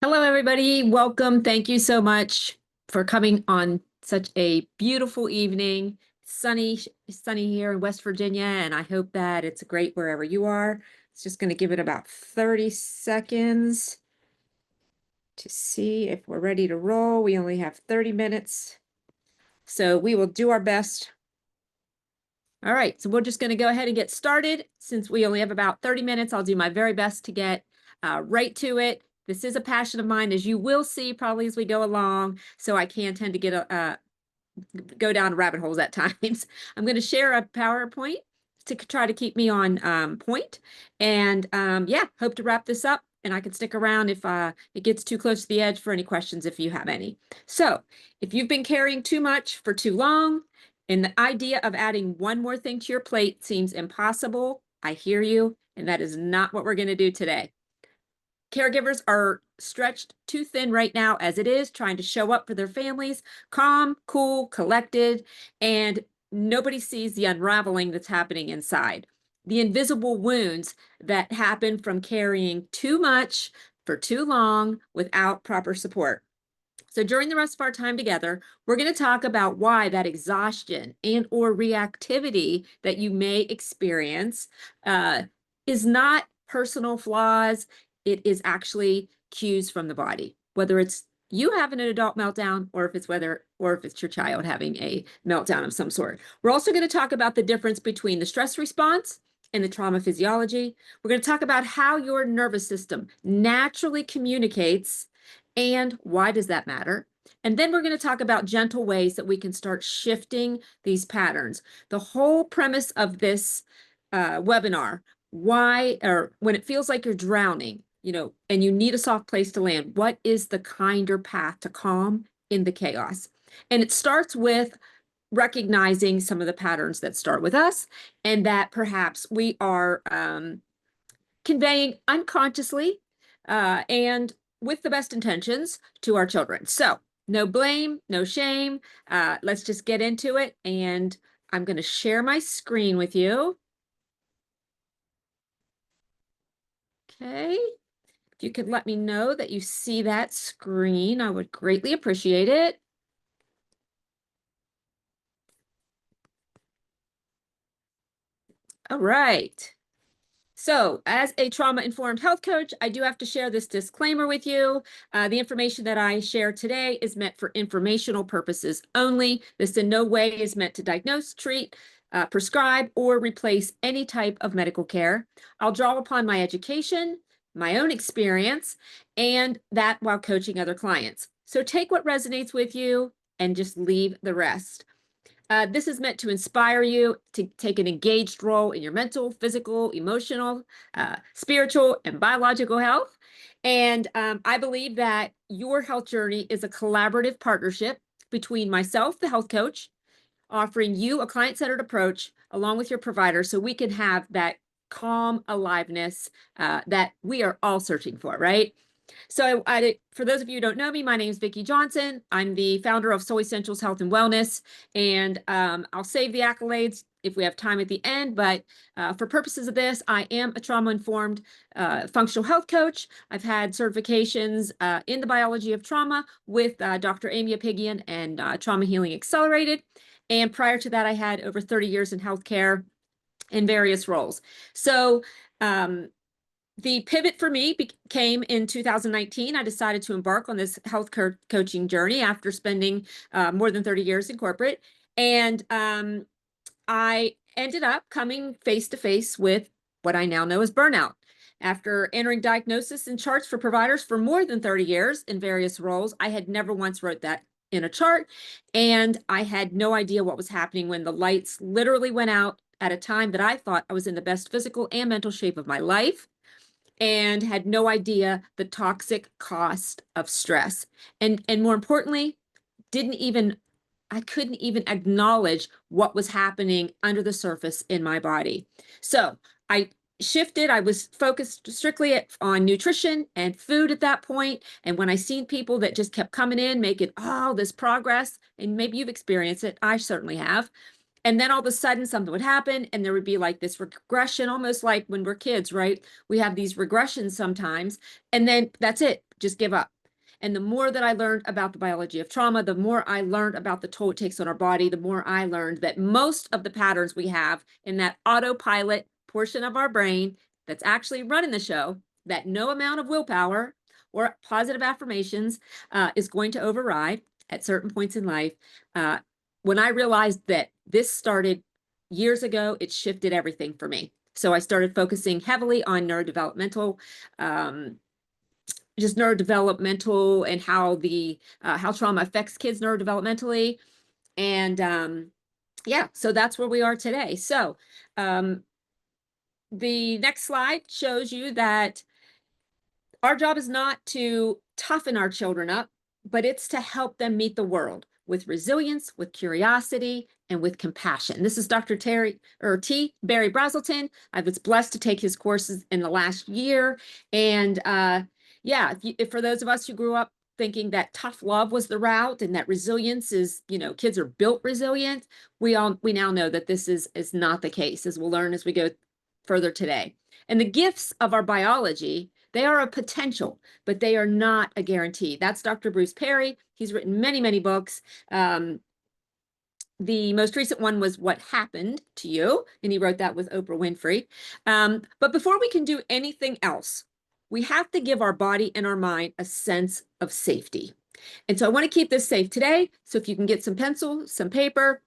Hello, everybody. Welcome. Thank you so much for coming on such a beautiful evening. Sunny here in West Virginia, and I hope that it's great wherever you are. It's just going to give it about 30 seconds to see if we're ready to roll. We only have 30 minutes, so we will do our best. All right, so we're just going to go ahead and get started. Since we only have about 30 minutes, I'll do my very best to get right to it. This is a passion of mine, as you will see probably as we go along, so I can tend to go down rabbit holes at times. I'm going to share a PowerPoint to try to keep me on point. And yeah, hope to wrap this up, and I can stick around if it gets too close to the edge for any questions if you have any. So if you've been carrying too much for too long, and the idea of adding one more thing to your plate seems impossible, I hear you, and that is not what we're going to do today. Caregivers are stretched too thin right now as it is, trying to show up for their families, calm, cool, collected, and nobody sees the unraveling that's happening inside. The invisible wounds that happen from carrying too much for too long without proper support. So during the rest of our time together, we're going to talk about why that exhaustion and or reactivity that you may experience is not personal flaws. It is actually cues from the body, whether it's you having an adult meltdown or if it's your child having a meltdown of some sort. We're also going to talk about the difference between the stress response and the trauma physiology. We're going to talk about how your nervous system naturally communicates and why does that matter? And then we're going to talk about gentle ways that we can start shifting these patterns. The whole premise of this webinar, why, or when it feels like you're drowning, and you need a soft place to land, what is the kinder path to calm in the chaos? And it starts with recognizing some of the patterns that start with us and that perhaps we are conveying unconsciously and with the best intentions to our children. So no blame, no shame. Let's just get into it. And I'm going to share my screen with you. Okay. If you could let me know that you see that screen, I would greatly appreciate it. All right. So as a trauma-informed health coach, I do have to share this disclaimer with you. The information that I share today is meant for informational purposes only. This in no way is meant to diagnose, treat, prescribe, or replace any type of medical care. I'll draw upon my education, my own experience, and that while coaching other clients. So take what resonates with you and just leave the rest. This is meant to inspire you to take an engaged role in your mental, physical, emotional, spiritual, and biological health. And I believe that your health journey is a collaborative partnership between myself, the health coach, offering you a client-centered approach along with your provider so we can have that calm aliveness that we are all searching for, right? So for those of you who don't know me, my name is Vicki Johnson. I'm the founder of Soy Essentials Health and Wellness, and I'll save the accolades if we have time at the end. But for purposes of this, I am a trauma-informed functional health coach. I've had certifications in the biology of trauma with Dr. Amy Apigian and Trauma Healing Accelerated. And prior to that, I had over 30 years in healthcare in various roles. So the pivot for me came in 2019. I decided to embark on this health coaching journey after spending more than 30 years in corporate. And I ended up coming face to face with what I now know as burnout. After entering diagnosis and charts for providers for more than 30 years in various roles, I had never once wrote that in a chart. And I had no idea what was happening when the lights literally went out at a time that I thought I was in the best physical and mental shape of my life, and had no idea the toxic cost of stress. And more importantly, I couldn't even acknowledge what was happening under the surface in my body. So I shifted. I was focused strictly on nutrition and food at that point. And when I seen people that just kept coming in, making all this progress, and maybe you've experienced it, I certainly have, And then all of a sudden something would happen and there would be like this regression, almost like when we're kids, right? We have these regressions sometimes, and then that's it, just give up. And the more that I learned about the biology of trauma, the more I learned about the toll it takes on our body, the more I learned that most of the patterns we have in that autopilot portion of our brain that's actually running the show, that no amount of willpower or positive affirmations is going to override at certain points in life. When I realized that this started years ago, it shifted everything for me. So I started focusing heavily on neurodevelopmental, just neurodevelopmental and how trauma affects kids neurodevelopmentally. And yeah, so that's where we are today. So the next slide shows you that our job is not to toughen our children up, but it's to help them meet the world with resilience, with curiosity, and with compassion. This is Dr. T. Barry Brazelton. I was blessed to take his courses in the last year. And yeah, if for those of us who grew up thinking that tough love was the route and that resilience is, kids are built resilient, we now know that this is not the case, as we'll learn as we go further today. And the gifts of our biology, they are a potential, but they are not a guarantee. That's Dr. Bruce Perry. He's written many, many books. The most recent one was What Happened to You, and he wrote that with Oprah Winfrey. But before we can do anything else, we have to give our body and our mind a sense of safety. And so I want to keep this safe today. So if you can get some pencil, some paper,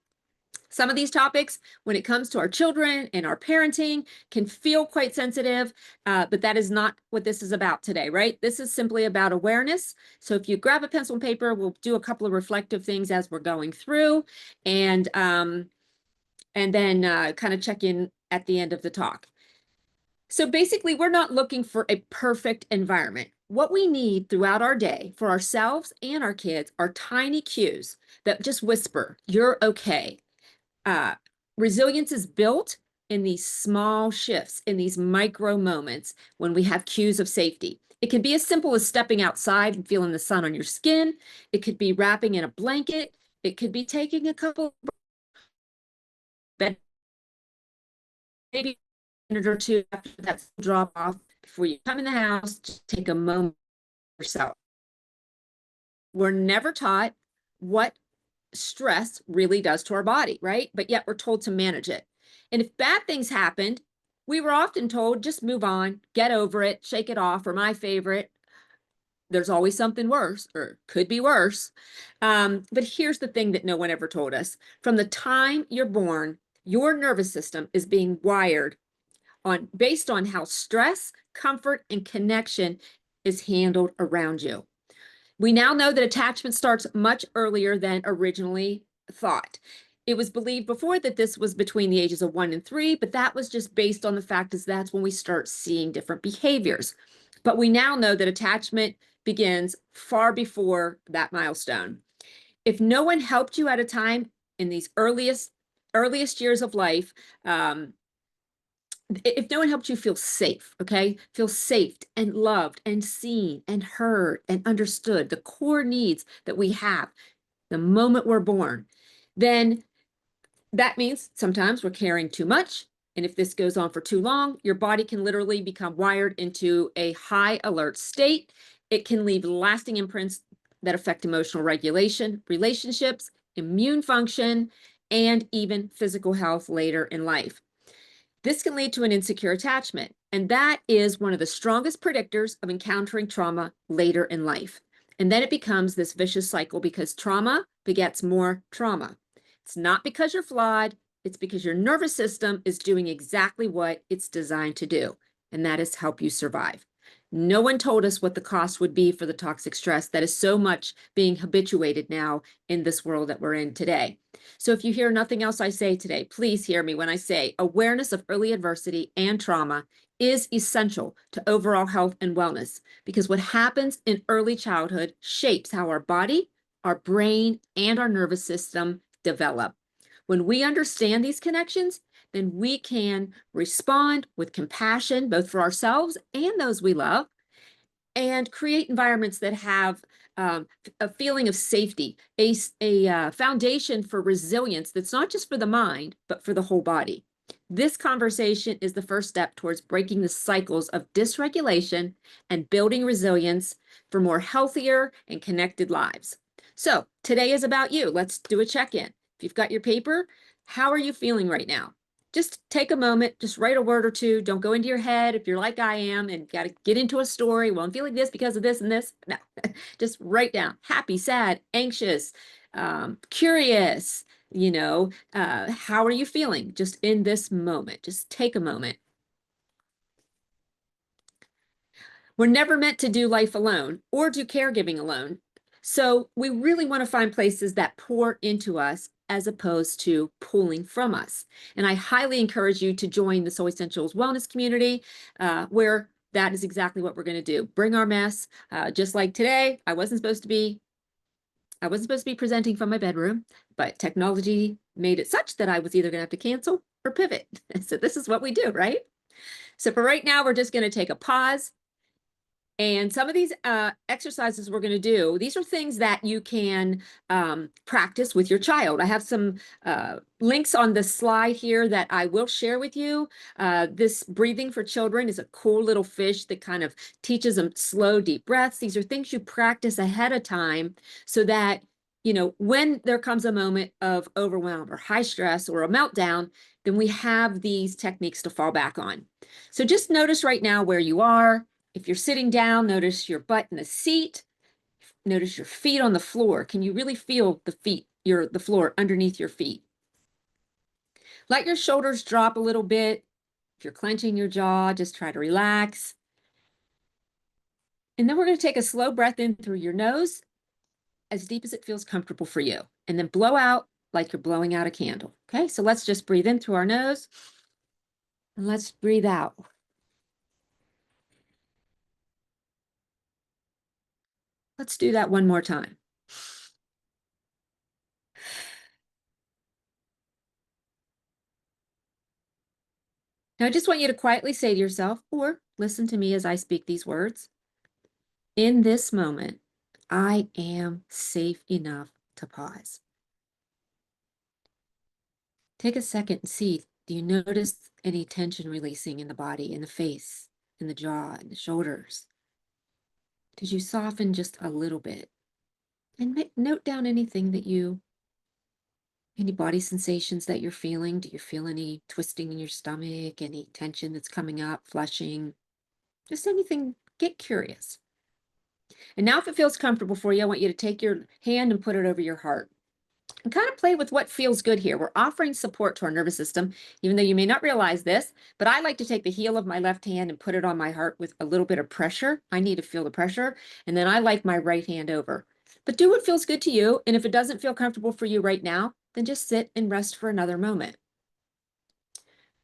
some of these topics, when it comes to our children and our parenting, can feel quite sensitive, but that is not what this is about today, right? This is simply about awareness. So if you grab a pencil and paper, we'll do a couple of reflective things as we're going through, and then kind of check in at the end of the talk. So basically, we're not looking for a perfect environment. What we need throughout our day for ourselves and our kids are tiny cues that just whisper, "You're okay." Resilience is built in these small shifts, in these micro moments when we have cues of safety. It can be as simple as stepping outside and feeling the sun on your skin. It could be wrapping in a blanket. It could be taking a couple bed, maybe a minute or two after that drop off before you come in the house. Just take a moment for yourself. We're never taught what stress really does to our body, right? But yet we're told to manage it. And if bad things happened, we were often told, just move on, get over it, shake it off, or my favorite, there's always something worse or could be worse. But here's the thing that no one ever told us. From the time you're born, your nervous system is being wired based on how stress, comfort, and connection is handled around you. We now know that attachment starts much earlier than originally thought. It was believed before that this was between the ages of 1 and 3, but that was just based on the fact is that's when we start seeing different behaviors. But we now know that attachment begins far before that milestone. If no one helped you at a time in these earliest years of life, if no one helped you feel safe, okay, feel safe and loved and seen and heard and understood, the core needs that we have the moment we're born, then that means sometimes we're carrying too much. And if this goes on for too long, your body can literally become wired into a high alert state. It can leave lasting imprints that affect emotional regulation, relationships, immune function, and even physical health later in life. This can lead to an insecure attachment, and that is one of the strongest predictors of encountering trauma later in life. And then it becomes this vicious cycle because trauma begets more trauma. It's not because you're flawed, it's because your nervous system is doing exactly what it's designed to do, and that is help you survive. No one told us what the cost would be for the toxic stress that is so much being habituated now in this world that we're in today. So if you hear nothing else I say today, please hear me when I say awareness of early adversity and trauma is essential to overall health and wellness, because what happens in early childhood shapes how our body, our brain, and our nervous system develop. When we understand these connections, then we can respond with compassion, both for ourselves and those we love, and create environments that have a feeling of safety, a foundation for resilience that's not just for the mind, but for the whole body. This conversation is the first step towards breaking the cycles of dysregulation and building resilience for more healthier and connected lives. So today is about you. Let's do a check-in. If you've got your paper, how are you feeling right now? Just take a moment, just write a word or two. Don't go into your head if you're like I am and got to get into a story. Well, I'm feeling this because of this and this. No, just write down happy, sad, anxious, curious, how are you feeling just in this moment? Just take a moment. We're never meant to do life alone or do caregiving alone. So we really want to find places that pour into us as opposed to pulling from us. And I highly encourage you to join the Soul Essentials Wellness community, where that is exactly what we're going to do. Bring our mess. Just like today, I wasn't supposed to be presenting from my bedroom, but technology made it such that I was either going to have to cancel or pivot. So this is what we do, right? So for right now, we're just going to take a pause. And some of these exercises we're going to do, these are things that you can practice with your child. I have some links on the slide here that I will share with you. This breathing for children is a cool little fish that kind of teaches them slow, deep breaths. These are things you practice ahead of time so that, when there comes a moment of overwhelm or high stress or a meltdown, then we have these techniques to fall back on. So just notice right now where you are. If you're sitting down, notice your butt in the seat. Notice your feet on the floor. Can you really feel the floor underneath your feet? Let your shoulders drop a little bit. If you're clenching your jaw, just try to relax. And then we're going to take a slow breath in through your nose, as deep as it feels comfortable for you. And then blow out like you're blowing out a candle. Okay, so let's just breathe in through our nose. And let's breathe out. Let's do that one more time. Now, I just want you to quietly say to yourself, or listen to me as I speak these words. In this moment, I am safe enough to pause. Take a second and see, do you notice any tension releasing in the body, in the face, in the jaw, in the shoulders? Did you soften just a little bit? And note down any body sensations that you're feeling. Do you feel any twisting in your stomach, any tension that's coming up, flushing? Just anything, get curious. And now if it feels comfortable for you, I want you to take your hand and put it over your heart. And kind of play with what feels good here. We're offering support to our nervous system, even though you may not realize this, but I like to take the heel of my left hand and put it on my heart with a little bit of pressure. I need to feel the pressure. And then I like my right hand over. But do what feels good to you. And if it doesn't feel comfortable for you right now, then just sit and rest for another moment.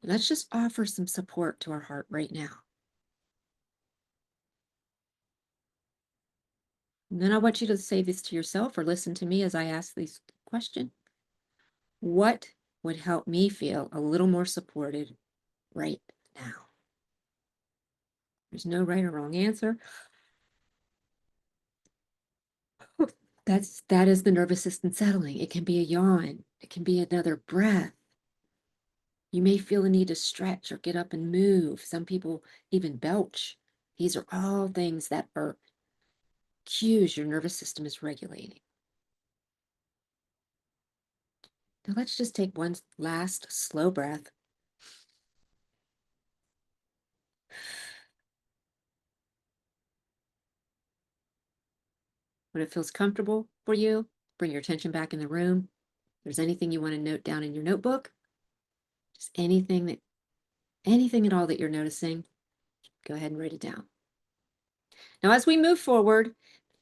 Let's just offer some support to our heart right now. And then I want you to say this to yourself or listen to me as I ask these questions. What would help me feel a little more supported right now? There's no right or wrong answer. That is the nervous system settling. It can be a yawn. It can be another breath. You may feel a need to stretch or get up and move. Some people even belch. These are all things that are cues your nervous system is regulating. Now let's just take one last slow breath. When it feels comfortable for you, bring your attention back in the room. If there's anything you want to note down in your notebook, just anything at all that you're noticing, go ahead and write it down. Now, as we move forward,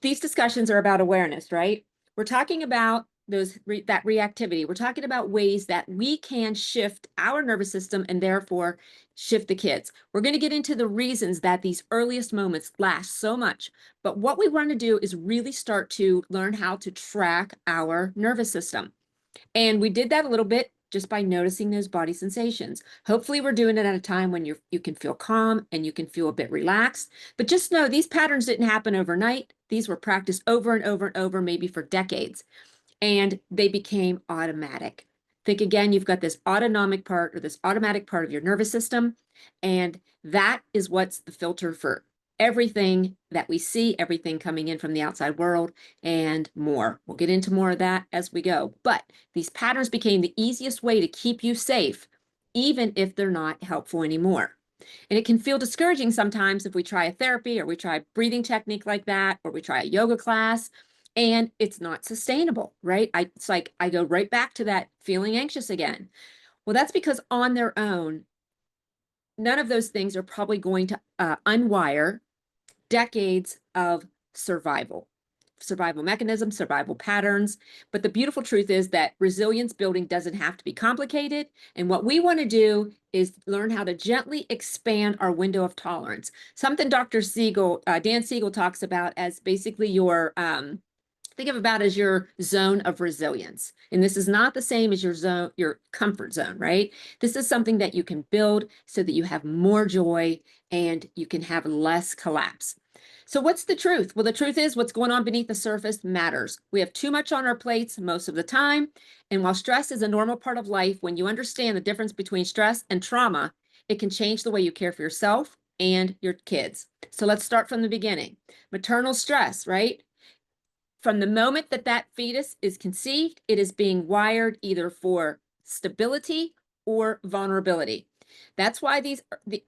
these discussions are about awareness, right? We're talking about that reactivity. We're talking about ways that we can shift our nervous system and therefore shift the kids. We're going to get into the reasons that these earliest moments last so much. But what we want to do is really start to learn how to track our nervous system. And we did that a little bit just by noticing those body sensations. Hopefully we're doing it at a time when you can feel calm and you can feel a bit relaxed. But just know these patterns didn't happen overnight. These were practiced over and over and over, maybe for decades, and they became automatic. Think again, you've got this autonomic part or this automatic part of your nervous system, and that is what's the filter for everything that we see, everything coming in from the outside world, and more. We'll get into more of that as we go. But these patterns became the easiest way to keep you safe, even if they're not helpful anymore. And it can feel discouraging sometimes if we try a therapy or we try a breathing technique like that, or we try a yoga class and it's not sustainable, right? It's like I go right back to that feeling anxious again. Well, that's because on their own, none of those things are probably going to unwire decades of survival mechanisms, survival patterns. But the beautiful truth is that resilience building doesn't have to be complicated. And what we want to do is learn how to gently expand our window of tolerance. Something Dr. Siegel, Dan Siegel talks about as basically your, think of about as your zone of resilience. And this is not the same as your zone, your comfort zone, right? This is something that you can build so that you have more joy and you can have less collapse. So what's the truth? Well, the truth is what's going on beneath the surface matters. We have too much on our plates most of the time. And while stress is a normal part of life, when you understand the difference between stress and trauma, it can change the way you care for yourself and your kids. So let's start from the beginning. Maternal stress, right? From the moment that that fetus is conceived, it is being wired either for stability or vulnerability. That's why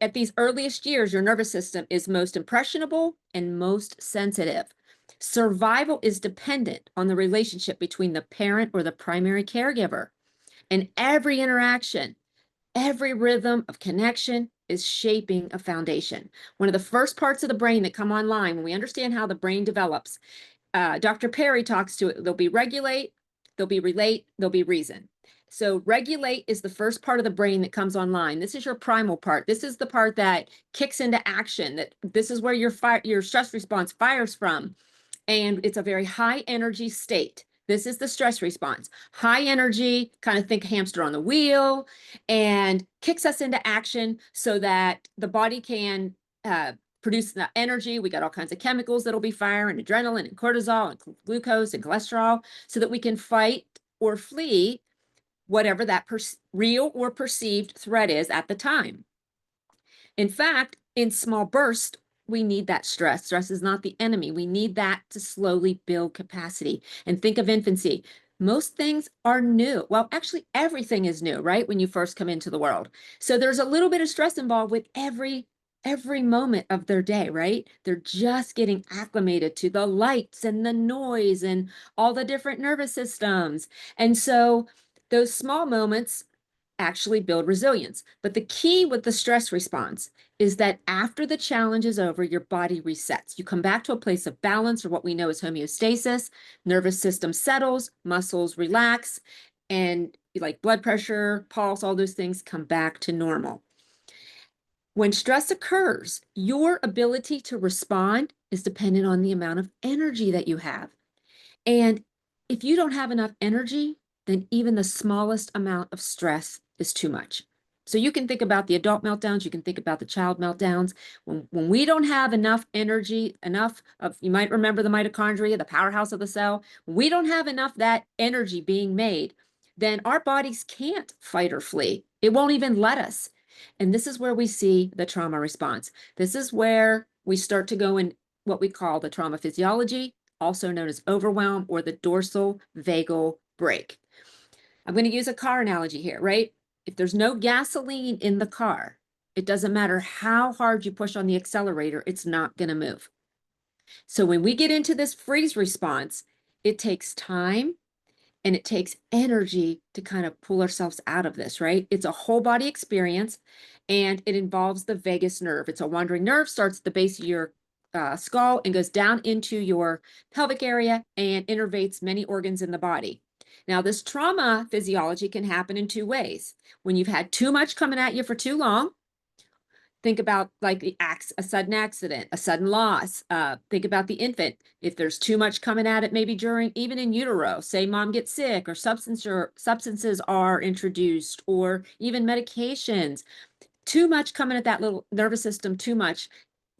at these earliest years, your nervous system is most impressionable and most sensitive. Survival is dependent on the relationship between the parent or the primary caregiver. And every interaction, every rhythm of connection is shaping a foundation. One of the first parts of the brain that come online when we understand how the brain develops, Dr. Perry talks to it. There'll be regulate, there'll be relate, there'll be reason. So regulate is the first part of the brain that comes online. This is your primal part. This is the part that kicks into action. This is where your stress response fires from. And it's a very high energy state. This is the stress response. High energy, kind of think hamster on the wheel, and kicks us into action so that the body can produce the energy. We got all kinds of chemicals that'll be firing, adrenaline and cortisol and glucose and cholesterol, so that we can fight or flee whatever that real or perceived threat is at the time. In fact, in small bursts, we need that stress. Stress is not the enemy. We need that to slowly build capacity. And think of infancy. Most things are new. Well, actually, everything is new, right? When you first come into the world. So there's a little bit of stress involved with every moment of their day, right? They're just getting acclimated to the lights and the noise and all the different nervous systems. And so those small moments actually build resilience. But the key with the stress response is that after the challenge is over, your body resets. You come back to a place of balance, or what we know as homeostasis. Nervous system settles, muscles relax, and like blood pressure, pulse, all those things come back to normal. When stress occurs, your ability to respond is dependent on the amount of energy that you have. And if you don't have enough energy, then even the smallest amount of stress is too much. So you can think about the adult meltdowns, you can think about the child meltdowns. When we don't have enough energy, you might remember the mitochondria, the powerhouse of the cell. When we don't have enough that energy being made, then our bodies can't fight or flee. It won't even let us. And this is where we see the trauma response. This is where we start to go in what we call the trauma physiology, also known as overwhelm, or the dorsal vagal brake. I'm going to use a car analogy here, right? If there's no gasoline in the car, it doesn't matter how hard you push on the accelerator, it's not going to move. So when we get into this freeze response, it takes time and it takes energy to kind of pull ourselves out of this, right? It's a whole body experience, and it involves the vagus nerve. It's a wandering nerve, starts at the base of your skull and goes down into your pelvic area and innervates many organs in the body. Now, this trauma physiology can happen in two ways. When you've had too much coming at you for too long, Think about like a sudden accident, a sudden loss. Think about the infant. If there's too much coming at it, maybe during, even in utero, say mom gets sick or substances are introduced, or even medications, too much coming at that little nervous system, too much.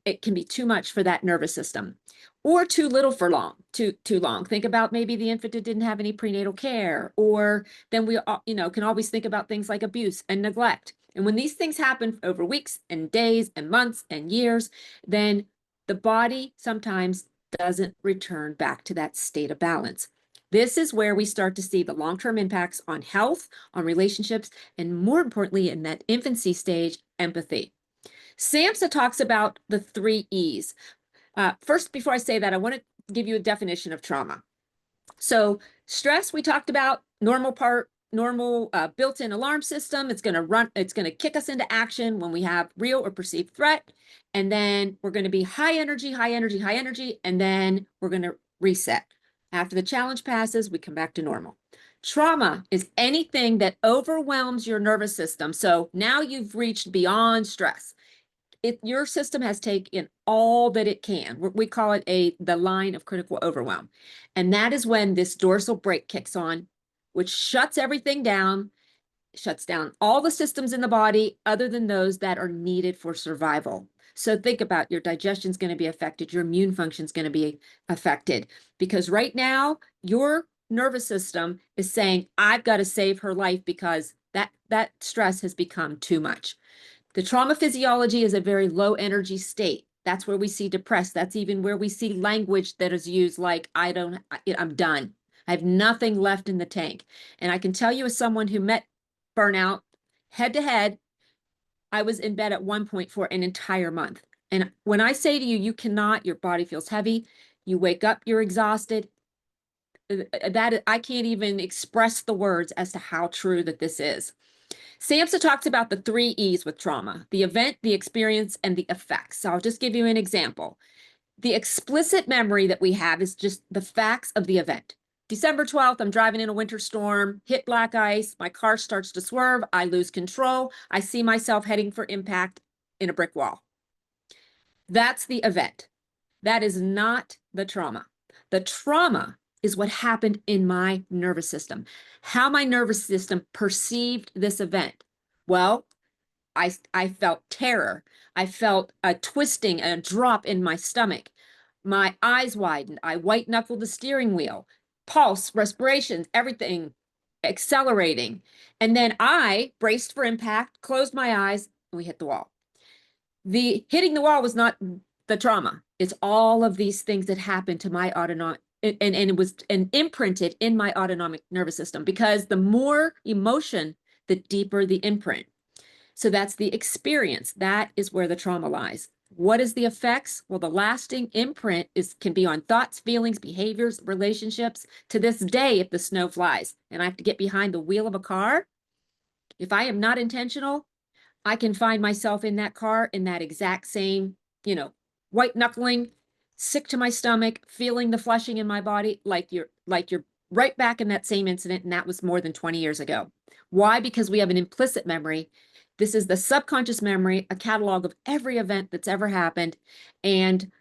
It can be too much for that nervous system, or too little for too long. Think about maybe the infant that didn't have any prenatal care, or then we can always think about things like abuse and neglect. And when these things happen over weeks and days and months and years, then the body sometimes doesn't return back to that state of balance. This is where we start to see the long-term impacts on health, on relationships, and more importantly, in that infancy stage, empathy. SAMHSA talks about the 3 E's. First, before I say that, I want to give you a definition of trauma. So stress, we talked about, normal built-in alarm system. It's going to kick us into action when we have real or perceived threat. And then we're going to be high energy, high energy, high energy, and then we're going to reset. After the challenge passes, we come back to normal. Trauma is anything that overwhelms your nervous system. So now you've reached beyond stress. Your system has taken all that it can. We call it the line of critical overwhelm. And that is when this dorsal brake kicks on, which shuts everything down, shuts down all the systems in the body other than those that are needed for survival. So think about, your digestion is going to be affected, your immune function is going to be affected, because right now your nervous system is saying, I've got to save her life because that stress has become too much. The trauma physiology is a very low energy state. That's where we see depressed. That's even where we see language that is used like, I'm done. I have nothing left in the tank. And I can tell you, as someone who met burnout head to head, I was in bed at one point for an entire month. And when I say to you, your body feels heavy, you wake up, you're exhausted. That I can't even express the words as to how true that this is. SAMHSA talks about the 3 E's with trauma: the event, the experience, and the effects. So I'll just give you an example. The explicit memory that we have is just the facts of the event. December 12th, I'm driving in a winter storm, hit black ice, my car starts to swerve, I lose control, I see myself heading for impact in a brick wall. That's the event. That is not the trauma. The trauma is what happened in my nervous system, how my nervous system perceived this event. Well, I felt terror. I felt a twisting and a drop in my stomach. My eyes widened. I white knuckled the steering wheel, pulse, respirations, everything accelerating. And then I braced for impact, closed my eyes, and we hit the wall. The hitting the wall was not the trauma. It's all of these things that happened to my autonomic, and it was imprinted in my autonomic nervous system, because the more emotion, the deeper the imprint. So that's the experience. That is where the trauma lies. What is the effects? Well, the lasting imprint can be on thoughts, feelings, behaviors, relationships. To this day, if the snow flies and I have to get behind the wheel of a car, if I am not intentional, I can find myself in that car in that exact same, white knuckling, sick to my stomach, feeling the flushing in my body, like you're right back in that same incident. And that was more than 20 years ago. Why? Because we have an implicit memory. This is the subconscious memory, a catalog of every event that's ever happened. And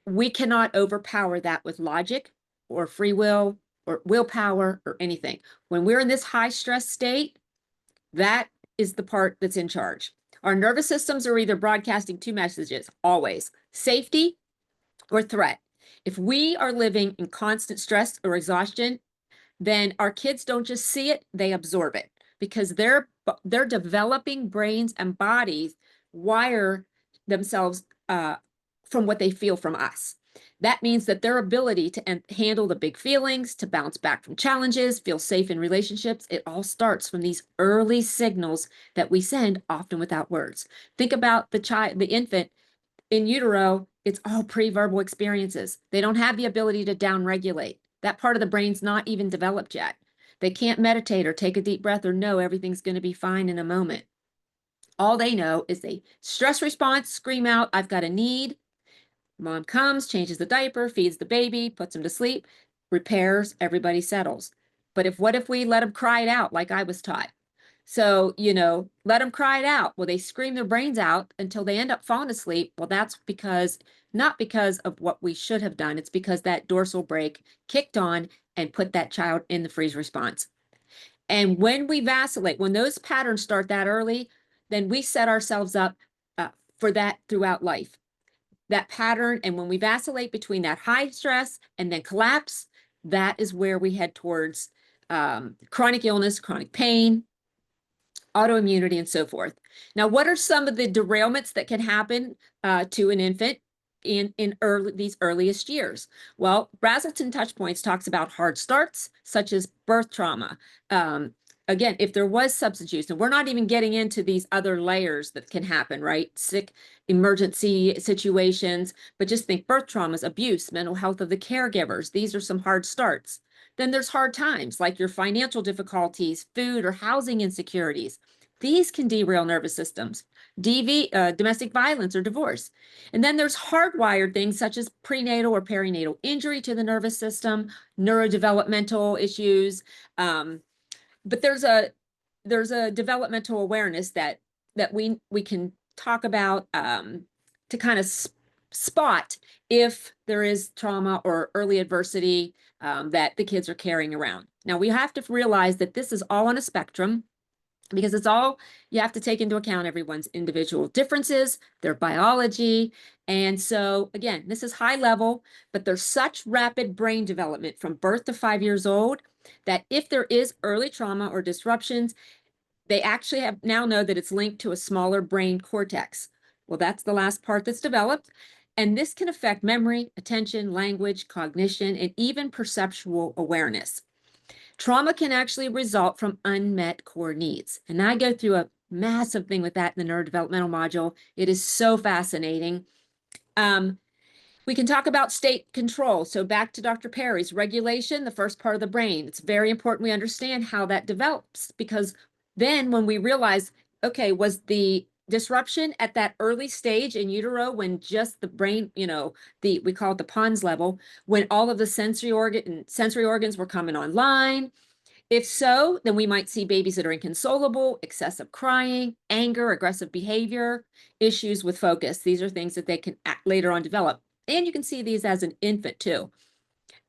we cannot overpower that with logic or free will or willpower or anything. When we're in this high stress state, that is the part that's in charge. Our nervous systems are either broadcasting 2 messages, always: safety or threat. If we are living in constant stress or exhaustion, then our kids don't just see it, they absorb it, because their developing brains and bodies wire themselves from what they feel from us. That means that their ability to handle the big feelings, to bounce back from challenges, feel safe in relationships, it all starts from these early signals that we send, often without words. Think about the infant in utero. It's all pre-verbal experiences. They don't have the ability to downregulate. That part of the brain's not even developed yet. They can't meditate or take a deep breath or know everything's going to be fine in a moment. All they know is a stress response, scream out, I've got a need. Mom comes, changes the diaper, feeds the baby, puts him to sleep, repairs, everybody settles. But what if we let him cry it out like I was taught? So, let them cry it out. Well, they scream their brains out until they end up falling asleep. Well, that's not because of what we should have done. It's because that dorsal brake kicked on and put that child in the freeze response. And when we vacillate, when those patterns start that early, then we set ourselves up for that throughout life. That pattern, and when we vacillate between that high stress and then collapse, that is where we head towards chronic illness, chronic pain, autoimmunity, and so forth. Now, what are some of the derailments that can happen to an infant in these earliest years? Well, Brazelton Touchpoints talks about hard starts, such as birth trauma. Again, if there was substance use, and we're not even getting into these other layers that can happen, right? Sick emergency situations, but just think birth traumas, abuse, mental health of the caregivers. These are some hard starts. Then there's hard times like your financial difficulties, food or housing insecurities. These can derail nervous systems, domestic violence or divorce. And then there's hardwired things such as prenatal or perinatal injury to the nervous system, neurodevelopmental issues. But there's a developmental awareness that we can talk about to kind of spot if there is trauma or early adversity that the kids are carrying around. Now, we have to realize that this is all on a spectrum because you have to take into account everyone's individual differences, their biology. And so, again, this is high level, but there's such rapid brain development from birth to 5 years old that if there is early trauma or disruptions, they actually now know that it's linked to a smaller brain cortex. Well, that's the last part that's developed. And this can affect memory, attention, language, cognition, and even perceptual awareness. Trauma can actually result from unmet core needs. And I go through a massive thing with that in the neurodevelopmental module. It is so fascinating. We can talk about state control. So back to Dr. Perry's regulation, the first part of the brain. It's very important we understand how that develops because then when we realize, okay, was the disruption at that early stage in utero when just the brain, we call it the pons level, when all of the sensory organs were coming online? If so, then we might see babies that are inconsolable, excessive crying, anger, aggressive behavior, issues with focus. These are things that they can later on develop. And you can see these as an infant too.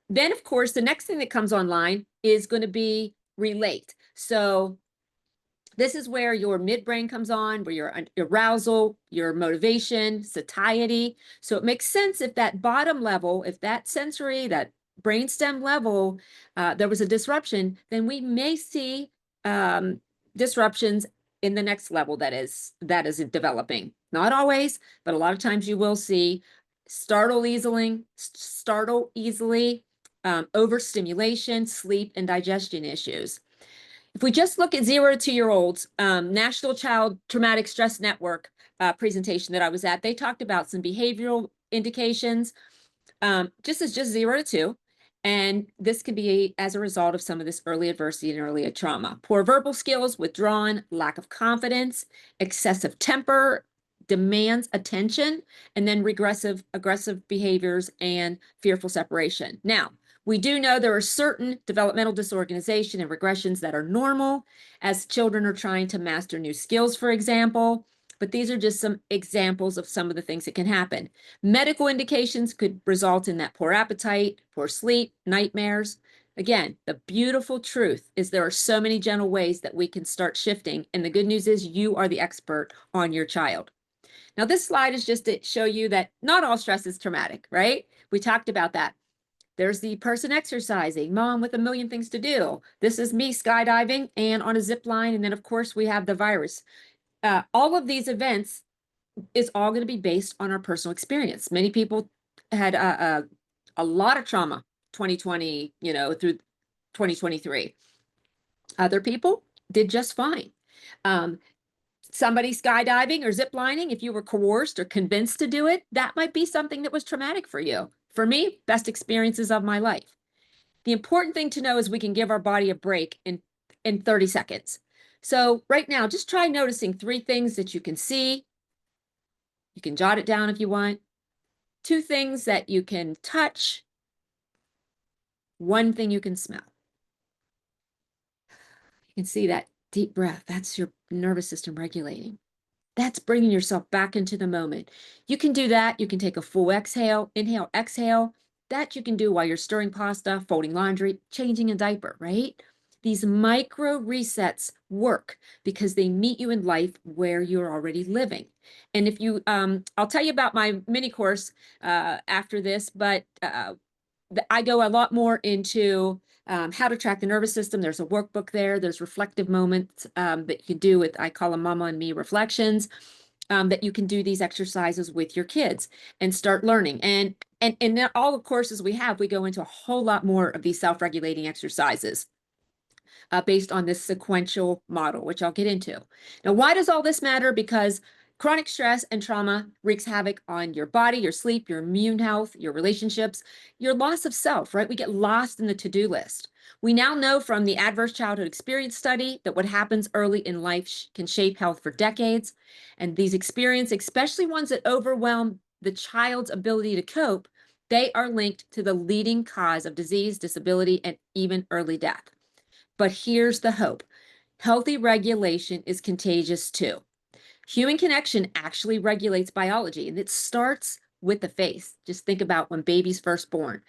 Then, of course, the next thing that comes online is going to be relate. So this is where your midbrain comes on, where your arousal, your motivation, satiety. So it makes sense if that bottom level, if that sensory, that brainstem level, there was a disruption, then we may see disruptions in the next level that is developing. Not always, but a lot of times you will see startle easily, overstimulation, sleep, and digestion issues. If we just look at 0 to 2-year-olds, National Child Traumatic Stress Network presentation that I was at, they talked about some behavioral indications, just 0 to 2. And this could be as a result of some of this early adversity and early trauma. Poor verbal skills, withdrawn, lack of confidence, excessive temper, demands attention, and then aggressive behaviors and fearful separation. Now, we do know there are certain developmental disorganization and regressions that are normal as children are trying to master new skills, for example, but these are just some examples of some of the things that can happen. Medical indications could result in that poor appetite, poor sleep, nightmares. Again, the beautiful truth is there are so many gentle ways that we can start shifting, and the good news is you are the expert on your child. Now, this slide is just to show you that not all stress is traumatic, right? We talked about that. There's the person exercising, mom with a million things to do. This is me skydiving and on a zip line. And then, of course, we have the virus. All of these events is all going to be based on our personal experience. Many people had a lot of trauma 2020, through 2023. Other people did just fine. Somebody skydiving or zip lining, if you were coerced or convinced to do it, that might be something that was traumatic for you. For me, best experiences of my life. The important thing to know is we can give our body a break in 30 seconds. So right now, just try noticing 3 things that you can see. You can jot it down if you want. 2 things that you can touch. 1 thing you can smell. You can see that Deep breath. That's your nervous system regulating. That's bringing yourself back into the moment. You can do that. You can take a full exhale, inhale, exhale. That you can do while you're stirring pasta, folding laundry, changing a diaper, right? These micro resets work because they meet you in life where you're already living. And if you, I'll tell you about my mini course after this, but I go a lot more into how to track the nervous system. There's a workbook there. There's reflective moments that you can do with, I call them Mama and Me reflections, that you can do these exercises with your kids and start learning. And in all the courses we have, we go into a whole lot more of these self-regulating exercises based on this sequential model, which I'll get into. Now, why does all this matter? Because chronic stress and trauma wreaks havoc on your body, your sleep, your immune health, your relationships, your loss of self, right? We get lost in the to-do list. We now know from the Adverse Childhood Experience study that what happens early in life can shape health for decades. And these experiences, especially ones that overwhelm the child's ability to cope, they are linked to the leading cause of disease, disability, and even early death. But here's the hope. Healthy regulation is contagious too. Human connection actually regulates biology, and it starts with the face. Just think about when baby's first born.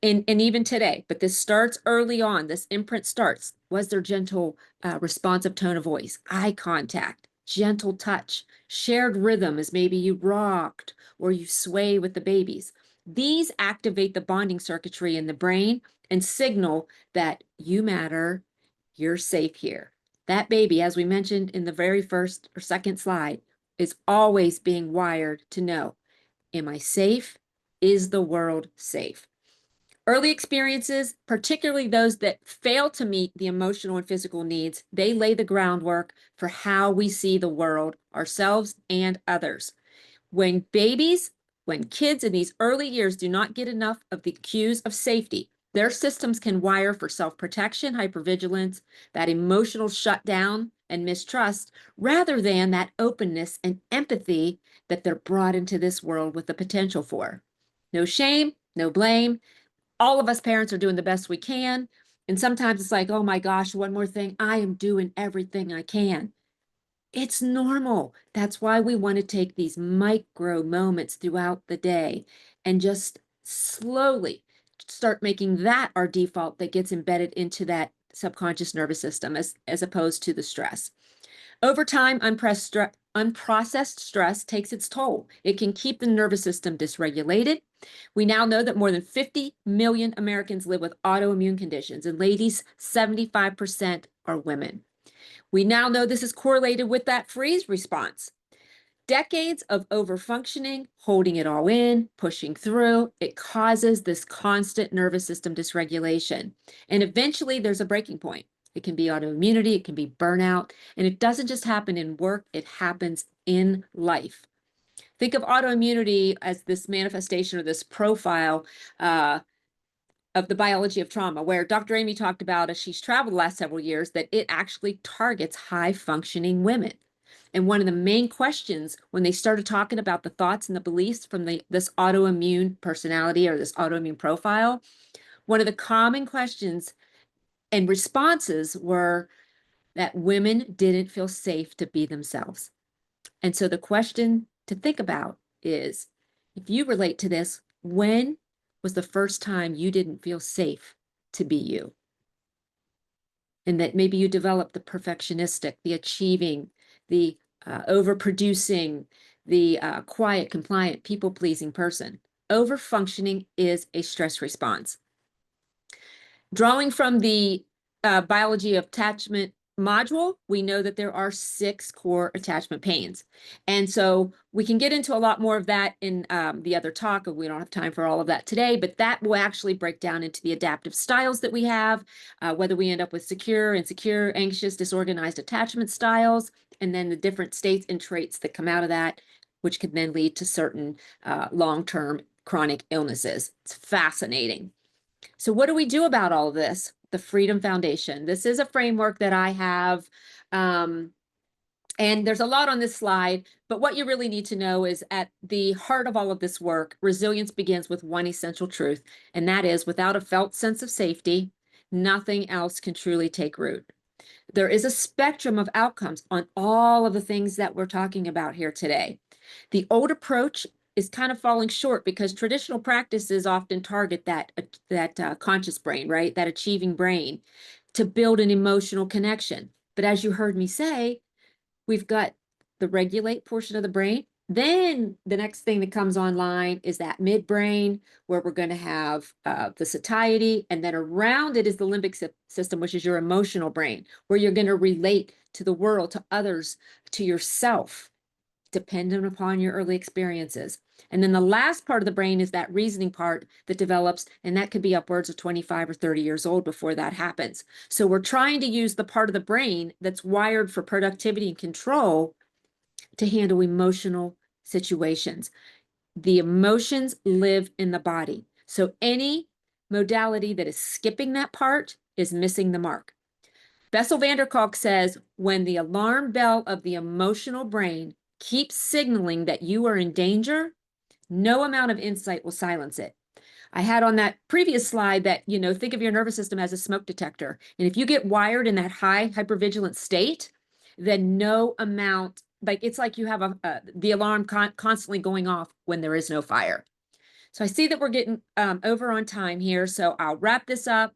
And even today, but this starts early on. This imprint starts. Was there gentle, responsive tone of voice, eye contact, gentle touch, shared rhythm as maybe you rocked or you sway with the babies? These activate the bonding circuitry in the brain and signal that you matter, you're safe here. That baby, as we mentioned in the very first or second slide, is always being wired to know, am I safe? Is the world safe? Early experiences, particularly those that fail to meet the emotional and physical needs, they lay the groundwork for how we see the world, ourselves, and others. When kids in these early years do not get enough of the cues of safety, their systems can wire for self-protection, hypervigilance, that emotional shutdown and mistrust, rather than that openness and empathy that they're brought into this world with the potential for. No shame, no blame. All of us parents are doing the best we can. And sometimes it's like, oh my gosh, one more thing. I am doing everything I can. It's normal. That's why we want to take these micro moments throughout the day and just slowly start making that our default that gets embedded into that subconscious nervous system as opposed to the stress. Over time, unprocessed stress takes its toll. It can keep the nervous system dysregulated. We now know that more than 50 million Americans live with autoimmune conditions, and ladies, 75% are women. We now know this is correlated with that freeze response. Decades of overfunctioning, holding it all in, pushing through, it causes this constant nervous system dysregulation. And eventually there's a breaking point. It can be autoimmunity, it can be burnout, and it doesn't just happen in work, it happens in life. Think of autoimmunity as this manifestation or this profile of the biology of trauma, where Dr. Amy talked about, as she's traveled the last several years, that it actually targets high-functioning women. And one of the main questions when they started talking about the thoughts and the beliefs from this autoimmune personality or this autoimmune profile, one of the common questions and responses were that women didn't feel safe to be themselves. And so the question to think about is, if you relate to this, when was the first time you didn't feel safe to be you? And that maybe you developed the perfectionistic, the achieving, the overproducing, the quiet, compliant, people-pleasing person. Overfunctioning is a stress response. Drawing from the biology of attachment module, we know that there are 6 core attachment pains. And so we can get into a lot more of that in the other talk. We don't have time for all of that today, but that will actually break down into the adaptive styles that we have, whether we end up with secure, insecure, anxious, disorganized attachment styles, and then the different states and traits that come out of that, which can then lead to certain long-term chronic illnesses. It's fascinating. So what do we do about all of this? The Freedom Foundation. This is a framework that I have, and there's a lot on this slide, but what you really need to know is at the heart of all of this work, resilience begins with one essential truth, and that is without a felt sense of safety, nothing else can truly take root. There is a spectrum of outcomes on all of the things that we're talking about here today. The old approach is kind of falling short because traditional practices often target that conscious brain, right? That achieving brain to build an emotional connection. But as you heard me say, we've got the regulate portion of the brain. Then the next thing that comes online is that midbrain, where we're going to have the satiety. And then around it is the limbic system, which is your emotional brain, where you're going to relate to the world, to others, to yourself, dependent upon your early experiences. And then the last part of the brain is that reasoning part that develops, and that could be upwards of 25 or 30 years old before that happens. So we're trying to use the part of the brain that's wired for productivity and control to handle emotional situations. The emotions live in the body. So any modality that is skipping that part is missing the mark. Bessel van der Kolk says, when the alarm bell of the emotional brain keeps signaling that you are in danger, no amount of insight will silence it. I had on that previous slide that, think of your nervous system as a smoke detector. And if you get wired in that high hypervigilant state, then no amount, like it's like you have the alarm constantly going off when there is no fire. So I see that we're getting over on time here. So I'll wrap this up.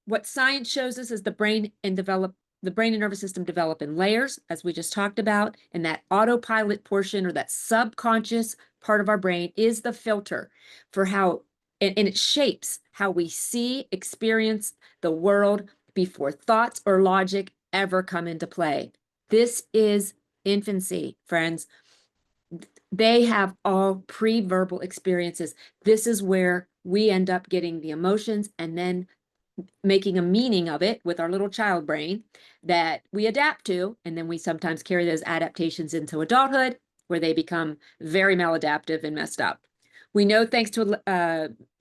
What science shows us is the brain and nervous system develop in layers, as we just talked about, and that autopilot portion or that subconscious part of our brain is the filter for how, and it shapes how we see, experience the world before thoughts or logic ever come into play. This is infancy, friends. They have all pre-verbal experiences. This is where we end up getting the emotions and then making a meaning of it with our little child brain that we adapt to. And then we sometimes carry those adaptations into adulthood where they become very maladaptive and messed up. We know, thanks to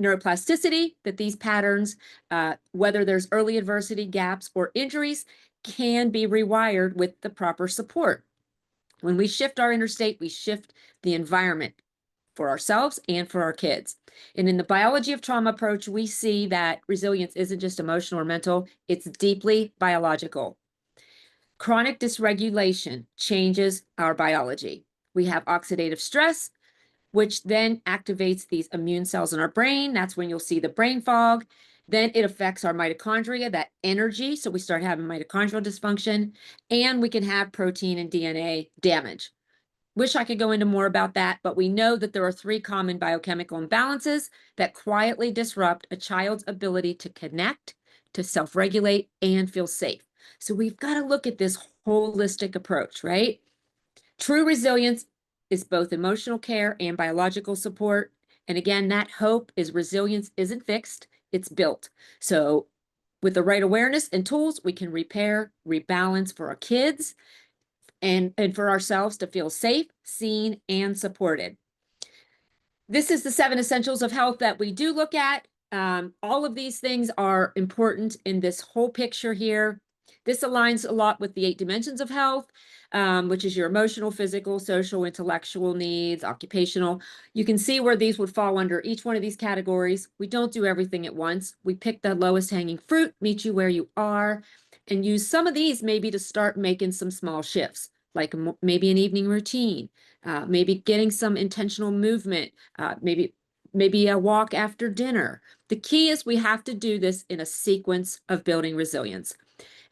neuroplasticity, that these patterns, whether there's early adversity, gaps, or injuries, can be rewired with the proper support. When we shift our inner state, we shift the environment for ourselves and for our kids. And in the biology of trauma approach, we see that resilience isn't just emotional or mental, it's deeply biological. Chronic dysregulation changes our biology. We have oxidative stress, which then activates these immune cells in our brain. That's when you'll see the brain fog. Then it affects our mitochondria, that energy. So we start having mitochondrial dysfunction, and we can have protein and DNA damage. Wish I could go into more about that, but we know that there are 3 common biochemical imbalances that quietly disrupt a child's ability to connect, to self-regulate, and feel safe. So we've got to look at this holistic approach, right? True resilience is both emotional care and biological support. And again, that hope is resilience isn't fixed, it's built. So with the right awareness and tools, we can repair, rebalance for our kids and for ourselves to feel safe, seen, and supported. This is the 7 essentials of health that we do look at. All of these things are important in this whole picture here. This aligns a lot with the 8 dimensions of health, which is your emotional, physical, social, intellectual needs, occupational. You can see where these would fall under each one of these categories. We don't do everything at once. We pick the lowest hanging fruit, meet you where you are, and use some of these maybe to start making some small shifts, like maybe an evening routine, maybe getting some intentional movement, maybe a walk after dinner. The key is we have to do this in a sequence of building resilience.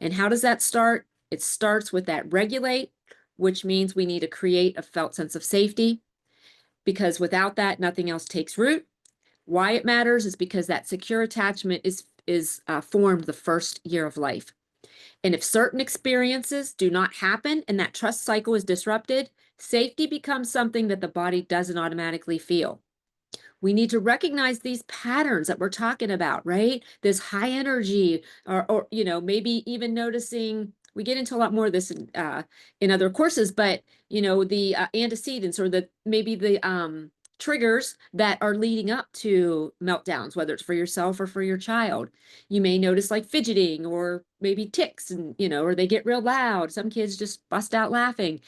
And how does that start? It starts with that regulate, which means we need to create a felt sense of safety, because without that, nothing else takes root. Why it matters is because that secure attachment is formed the first year of life. And if certain experiences do not happen and that trust cycle is disrupted, safety becomes something that the body doesn't automatically feel. We need to recognize these patterns that we're talking about, right? This high energy, or maybe even noticing, we get into a lot more of this in other courses, but, the antecedents or maybe the triggers that are leading up to meltdowns, whether it's for yourself or for your child. You may notice like fidgeting or maybe tics, and, or they get real loud. Some kids just bust out laughing.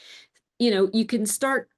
You can start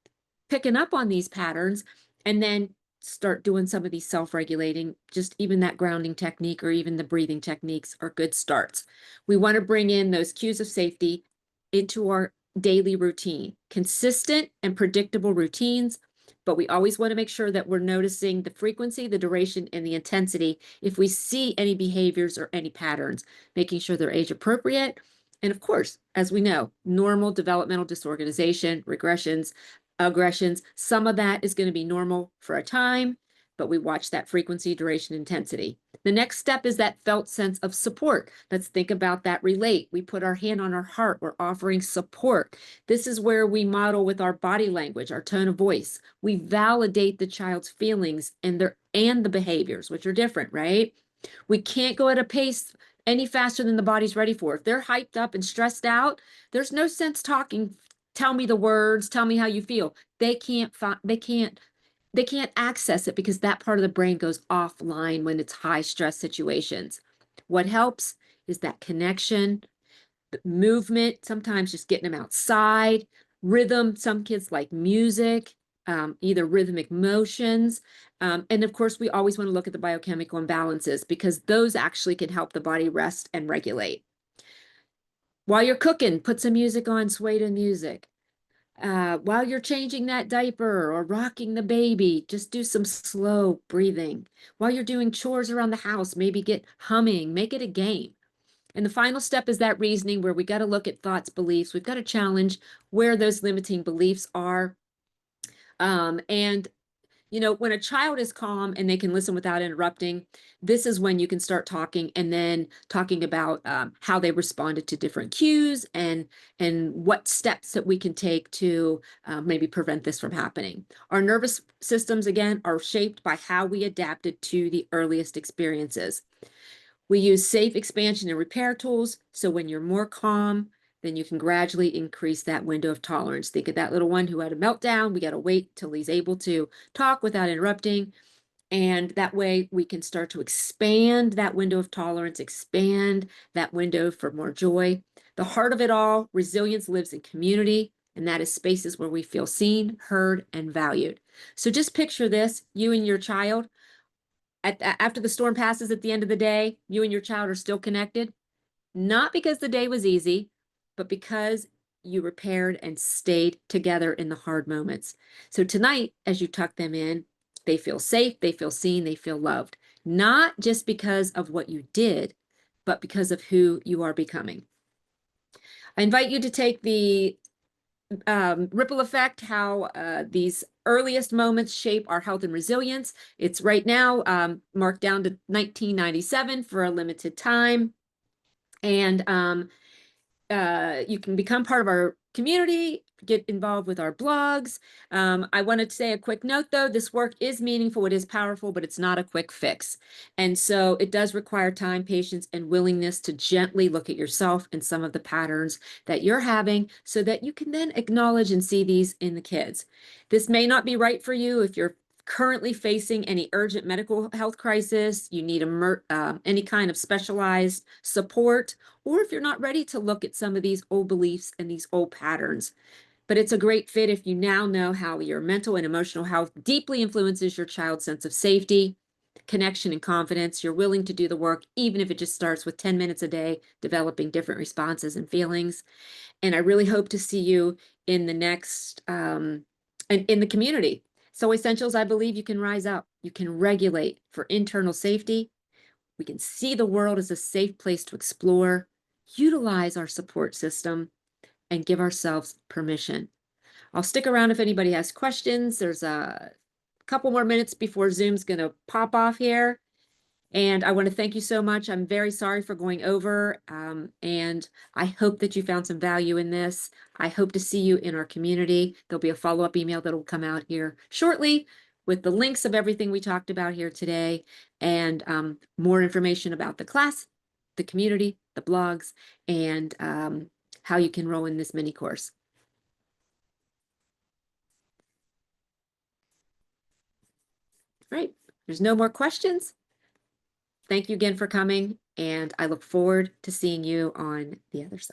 picking up on these patterns and then start doing some of these self-regulating, just even that grounding technique or even the breathing techniques are good starts. We want to bring in those cues of safety into our daily routine, consistent and predictable routines, but we always want to make sure that we're noticing the frequency, the duration, and the intensity if we see any behaviors or any patterns, making sure they're age appropriate. And of course, as we know, normal developmental disorganization, regressions, aggressions, some of that is going to be normal for a time, but we watch that frequency, duration, intensity. The next step is that felt sense of support. Let's think about that relate. We put our hand on our heart. We're offering support. This is where we model with our body language, our tone of voice. We validate the child's feelings and the behaviors, which are different, right? We can't go at a pace any faster than the body's ready for. If they're hyped up and stressed out, there's no sense talking. Tell me the words, tell me how you feel. They can't access it because that part of the brain goes offline when it's high stress situations. What helps is that connection, the movement, sometimes just getting them outside, rhythm. Some kids like music, either rhythmic motions. And of course, we always want to look at the biochemical imbalances because those actually can help the body rest and regulate. While you're cooking, put some music on, sway to music. While you're changing that diaper or rocking the baby, just do some slow breathing. While you're doing chores around the house, maybe get humming, make it a game. And the final step is that reasoning where we got to look at thoughts, beliefs. We've got to challenge where those limiting beliefs are. And when a child is calm and they can listen without interrupting, this is when you can start talking and then talking about how they responded to different cues and what steps that we can take to maybe prevent this from happening. Our nervous systems, again, are shaped by how we adapted to the earliest experiences. We use safe expansion and repair tools. So when you're more calm, then you can gradually increase that window of tolerance. Think of that little one who had a meltdown. We got to wait till he's able to talk without interrupting. And that way we can start to expand that window of tolerance, expand that window for more joy. The heart of it all, resilience lives in community, and that is spaces where we feel seen, heard, and valued. So just picture this, you and your child after the storm passes at the end of the day, you and your child are still connected, not because the day was easy, but because you repaired and stayed together in the hard moments. So tonight, as you tuck them in, they feel safe, they feel seen, they feel loved, not just because of what you did, but because of who you are becoming. I invite you to take the ripple effect, how these earliest moments shape our health and resilience. It's right now marked down to 1997 for a limited time. And you can become part of our community, get involved with our blogs. I wanted to say a quick note, though. This work is meaningful, it is powerful, but it's not a quick fix. And so it does require time, patience, and willingness to gently look at yourself and some of the patterns that you're having so that you can then acknowledge and see these in the kids. This may not be right for you if you're currently facing any urgent medical health crisis, you need any kind of specialized support, or if you're not ready to look at some of these old beliefs and these old patterns. But it's a great fit if you now know how your mental and emotional health deeply influences your child's sense of safety, connection, and confidence. You're willing to do the work, even if it just starts with 10 minutes a day, developing different responses and feelings. And I really hope to see you in the next, in the community. So Essentials, I believe you can rise up, you can regulate for internal safety. We can see the world as a safe place to explore, utilize our support system, and give ourselves permission. I'll stick around if anybody has questions. There's a couple more minutes before Zoom's going to pop off here. And I want to thank you so much. I'm very sorry for going over, and I hope that you found some value in this. I hope to see you in our community. There'll be a follow-up email that will come out here shortly with the links of everything we talked about here today and more information about the class, the community, the blogs, and how you can roll in this mini course. All right, there's no more questions. Thank you again for coming, and I look forward to seeing you on the other side.